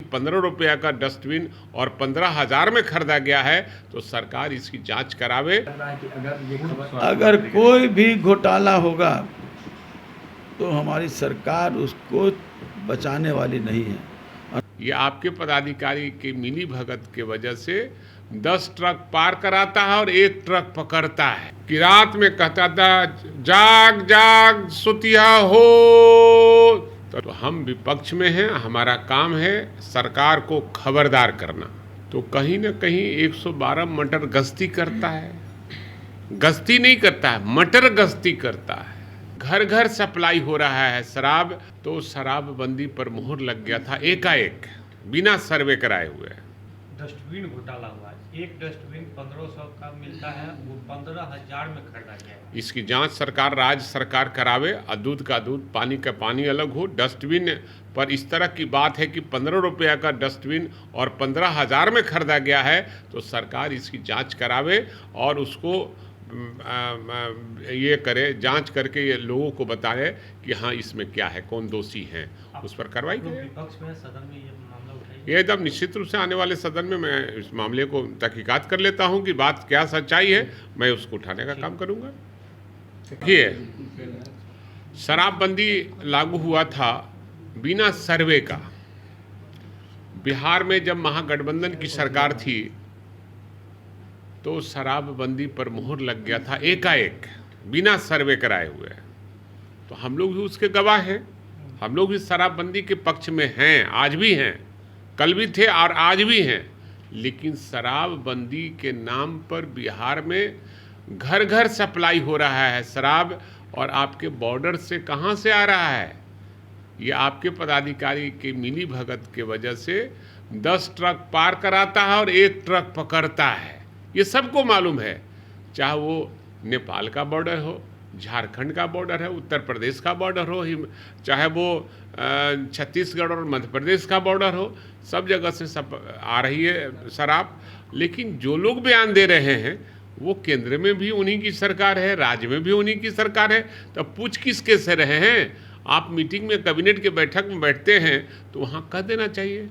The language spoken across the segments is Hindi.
₹15 का डस्टबिन और 15,000 में खरीदा गया है, तो सरकार इसकी जांच करावे। अगर कोई भी घोटाला होगा तो हमारी सरकार उसको बचाने वाली नहीं है। ये आपके पदाधिकारी की मिली भगत के वजह से 10 ट्रक पार कराता है और 1 ट्रक पकड़ता है। कि रात में कहता था जाग जाग सुतिया हो। तो हम विपक्ष में हैं, हमारा काम है सरकार को खबरदार करना। तो कहीं ना कहीं 112 मटर गश्ती करता है, गश्ती नहीं करता है, मटर गश्ती करता है। घर घर सप्लाई हो रहा है शराब, तो शराबबंदी पर मुहर लग गया था एकाएक बिना सर्वे कराए हुए। डस्टबिन घोटाला हुआ, एक डस्टबिन 1500 का मिलता है, वो 15,000 में खरीदा गया है। इसकी जांच सरकार, राज्य सरकार करावे। दूध का दूध, पानी का पानी अलग हो। डस्टबिन पर इस तरह की बात है कि ₹15 का डस्टबिन और 15,000 में खरीदा गया है, तो सरकार इसकी जांच करावे और उसको ये करे, जांच करके ये लोगों को बताए कि हाँ इसमें क्या है, कौन दोषी है, उस पर कार्रवाई करें। विपक्ष में सदन में ये मामला उठाइए। ये एकदम निश्चित रूप से आने वाले सदन में मैं इस मामले को तहकीकात कर लेता हूँ कि बात क्या सच्चाई है, मैं उसको उठाने का काम करूँगा। देखिए, शराबबंदी लागू हुआ था बिना सर्वे का। बिहार में जब महागठबंधन की सरकार थी तो शराबबंदी पर मुहर लग गया था एकाएक बिना सर्वे कराए हुए। तो हम लोग भी उसके गवाह हैं। हम लोग भी शराबबंदी के पक्ष में हैं, आज भी हैं, कल भी थे और आज भी हैं। लेकिन शराबबंदी के नाम पर बिहार में घर घर सप्लाई हो रहा है शराब, और आपके बॉर्डर से कहाँ से आ रहा है? ये आपके पदाधिकारी की मिली भगत के वजह से 10 ट्रक पार कराता है और 1 ट्रक पकड़ता है। ये सबको मालूम है, चाहे वो नेपाल का बॉर्डर हो, झारखंड का बॉर्डर है, उत्तर प्रदेश का बॉर्डर हो, चाहे वो छत्तीसगढ़ और मध्य प्रदेश का बॉर्डर हो, सब जगह से सब आ रही है शराब। लेकिन जो लोग बयान दे रहे हैं वो केंद्र में भी उन्हीं की सरकार है, राज्य में भी उन्हीं की सरकार है। तो पूछ किसके से रहे हैं? आप मीटिंग में, कैबिनेट के बैठक में बैठते हैं तो वहाँ कह देना चाहिए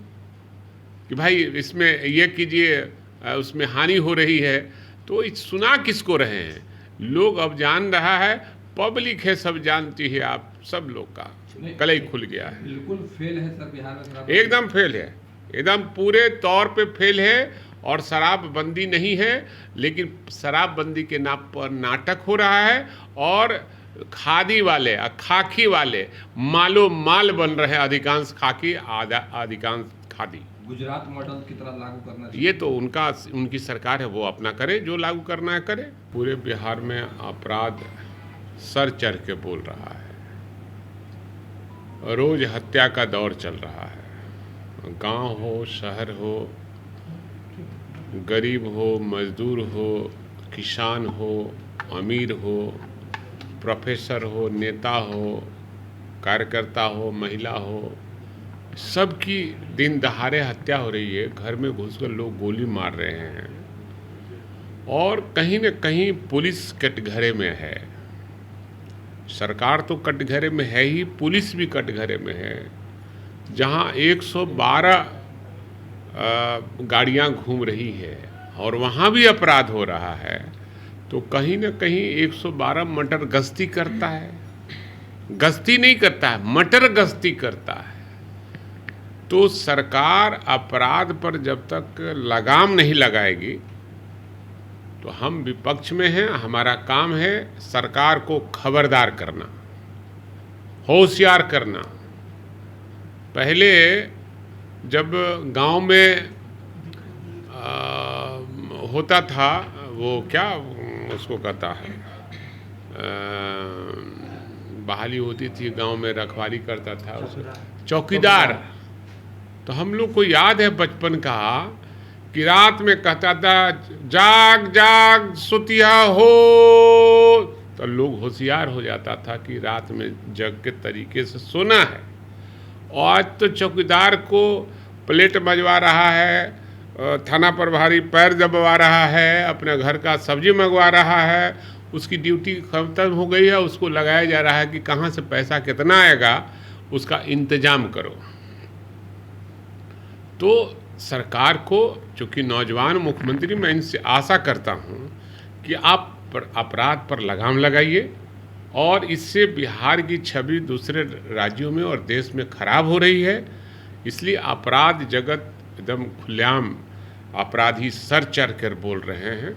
कि भाई इसमें ये कीजिए, उसमें हानि हो रही है। तो सुना किसको रहे हैं? लोग अब जान रहा है, पब्लिक है, सब जानती है, आप सब लोग का कलई खुल गया है। बिल्कुल फेल है सर बिहार में, एकदम फेल है, एकदम पूरे तौर पे फेल है। और शराबबंदी नहीं है, लेकिन शराबबंदी के नाम पर नाटक हो रहा है और खादी वाले, खाकी वाले मालो माल बन रहे हैं। अधिकांश खाकी, अधिकांश खादी। गुजरात मॉडल की तरह लागू करना, ये तो उनकी सरकार है, वो अपना करे, जो लागू करना है करे। पूरे बिहार में अपराध सर चढ़ के बोल रहा है, रोज हत्या का दौर चल रहा है। गांव हो, शहर हो, गरीब हो, मजदूर हो, किसान हो, अमीर हो, प्रोफेसर हो, नेता हो, कार्यकर्ता हो, महिला हो, सबकी दिन दहाड़े हत्या हो रही है। घर में घुसकर लोग गोली मार रहे हैं और कहीं न कहीं पुलिस कटघरे में है। सरकार तो कटघरे में है ही, पुलिस भी कटघरे में है। जहां 112 गाड़ियां घूम रही है और वहां भी अपराध हो रहा है, तो कहीं न कहीं 112 मटर गश्ती करता है। गश्ती नहीं करता है, मटर गश्ती करता है। तो सरकार अपराध पर जब तक लगाम नहीं लगाएगी, तो हम विपक्ष में हैं, हमारा काम है सरकार को खबरदार करना, होशियार करना। पहले जब गांव में होता था, वो क्या उसको कहता है, बहाली होती थी, गांव में रखवाली करता था उसे चौकीदार। तो हम लोग को याद है बचपन का कि रात में कहता था जाग जाग सुतिया हो, तो लोग होशियार हो जाता था कि रात में जग के तरीके से सोना है। और आज तो चौकीदार को प्लेट बजवा रहा है, थाना प्रभारी पैर दबवा रहा है, अपने घर का सब्जी मंगवा रहा है, उसकी ड्यूटी खत्म हो गई है, उसको लगाया जा रहा है कि कहाँ से पैसा कितना आएगा उसका इंतजाम करो। तो सरकार को, चूँकि नौजवान मुख्यमंत्री, मैं इनसे आशा करता हूँ कि आप अपराध पर लगाम लगाइए, और इससे बिहार की छवि दूसरे राज्यों में और देश में खराब हो रही है। इसलिए अपराध जगत एकदम खुलेआम अपराधी सर चढ़ कर बोल रहे हैं,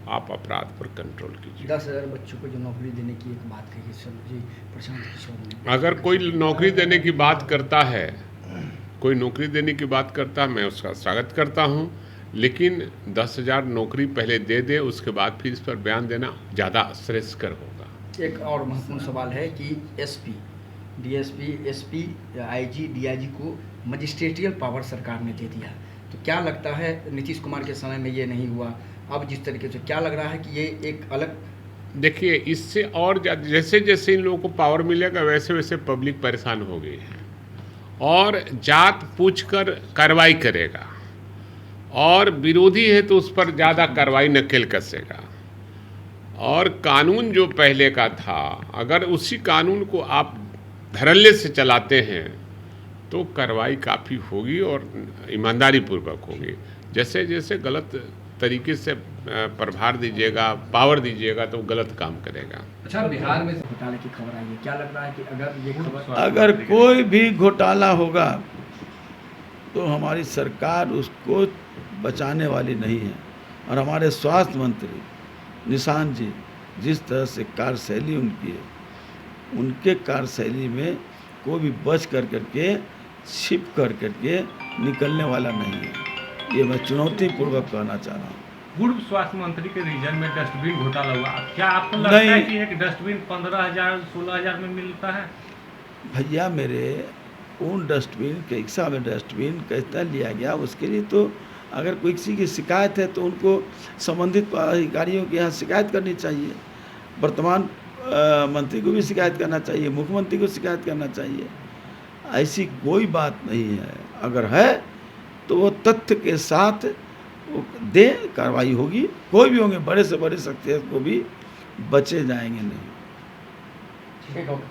आप अपराध पर कंट्रोल कीजिए। 10,000 बच्चों को जो नौकरी देने की एक बात कही सर जी प्रशांत किशोर ने। अगर कोई नौकरी देने की बात करता है, कोई नौकरी देने की बात करता है, मैं उसका स्वागत करता हूं, लेकिन 10,000 नौकरी पहले दे दे, उसके बाद फिर इस पर बयान देना ज़्यादा श्रेयस्कर होगा। एक और महत्वपूर्ण सवाल है कि SP, DSP, SP, IG, DIG को मजिस्ट्रेटियल पावर सरकार ने दे दिया। तो क्या लगता है नीतीश कुमार के समय में ये नहीं हुआ, अब जिस तरीके से क्या लग रहा है कि ये एक अलग। देखिए, इससे और जैसे जैसे इन लोगों को पावर मिलेगा वैसे वैसे पब्लिक परेशान हो गई है, और जात पूछ कर कार्रवाई करेगा, और विरोधी है तो उस पर ज़्यादा कार्रवाई नकेल कसेगा। और कानून जो पहले का था, अगर उसी कानून को आप धड़ल्ले से चलाते हैं तो कार्रवाई काफ़ी होगी और ईमानदारी पूर्वक होगी। जैसे जैसे गलत तरीके से प्रभार दीजिएगा, पावर दीजिएगा, तो गलत काम करेगा। अच्छा, बिहार में घोटाले की खबर आई है, क्या लग रहा है कि अगर ये खबर, अगर कोई भी घोटाला होगा तो हमारी सरकार उसको बचाने वाली नहीं है। और हमारे स्वास्थ्य मंत्री निशांत जी, जिस तरह से कार्यशैली उनकी है, उनके कार्यशैली में कोई भी बच कर करके, छिप कर करके निकलने वाला नहीं है। ये मैं चुनौतीपूर्वक कहना चाह रहा हूँ। पूर्व स्वास्थ्य मंत्री के रीजन में डस्टबिन घोटाला हुआ, क्या आपको लगता है नहीं। कि एक डस्टबिन 15,000 16,000 में मिलता है? भैया मेरे, उन डस्टबिन के इक्सा में डस्टबिन कैसे लिया गया, उसके लिए तो अगर कोई किसी की शिकायत है तो उनको संबंधित अधिकारियों के यहाँ शिकायत करनी चाहिए। वर्तमान मंत्री को भी शिकायत करना चाहिए, मुख्यमंत्री को शिकायत करना चाहिए। ऐसी कोई बात नहीं है। अगर है तो वो तथ्य के साथ दे, कार्रवाई होगी। कोई भी होंगे, बड़े से बड़े शख्सियत को भी बचे जाएंगे नहीं। ठीक है।